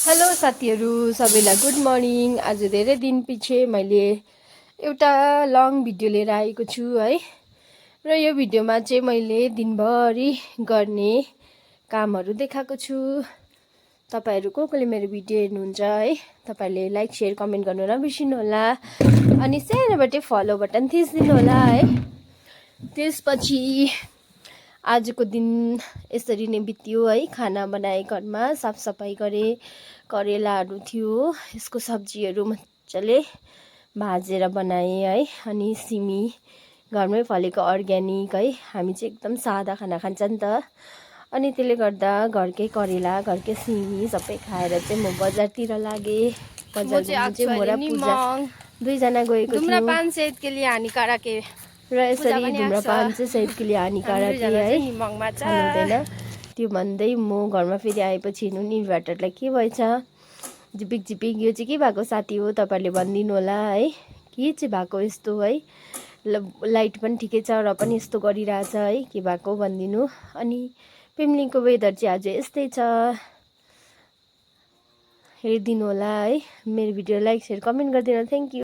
Hello साथीहरू सबैलाई good morning. आज धेरै दिन पछि मैले एउटा लङ भिडियो लिएर आएको छु है। र यो भिडियोमा चाहिँ मैले दिनभरि गर्ने कामहरू देखाएको छु। तपाईहरु कोले मेरो भिडियो हेर्नुहुन्छ है, तपाईहरुले लाइक शेयर कमेन्ट गर्नु नबिर्सिनु होला। अनि सानोबटे फलो बटन थिच्दिनु होला है। त्यसपछि आजको दिन यसरी नै बित्यो है। खाना बनाए, घरमा साफसफाई गरे, करेलाहरू थियो, यसको सब्जीहरू मजाले भाजेर बनाए है। अनि सिमी घरमै फलेको अर्ग्यानिक है, हामी चाहिँ एकदम सादा खाना खान्छ नि त। अनि त्यसले गर्दा घरकै करेला, घरकै सिमी सबै खाएर चाहिँ म बजारतिर लागे। बजार चाहिँ म र पूजा दुईजना गएको थियौँ। धूम्रपान सेहत के लिए हानिकारक है र यसरी धूम्रपान चाहिँ सेहतको लिए हानिकारक है, खानुहुँदैन। त्यो भन्दै म घरमा फेरि आएपछि हेर्नु नि इन्भर्टरलाई के भएछ, झिपिक झिपिक। यो चाहिँ के भएको साथी हो तपाईँहरूले भनिदिनु होला है, के चाहिँ भएको यस्तो है। लाइट पनि ठिकै छ र पनि यस्तो गरिरहेछ है, के भएको भनिदिनु। अनि पेम्लिङको वेदर चाहिँ आज यस्तै छ, हेरिदिनु होला है। मेरो भिडियो लाइक शेयर कमेन्ट गरिदिनु। Thank you.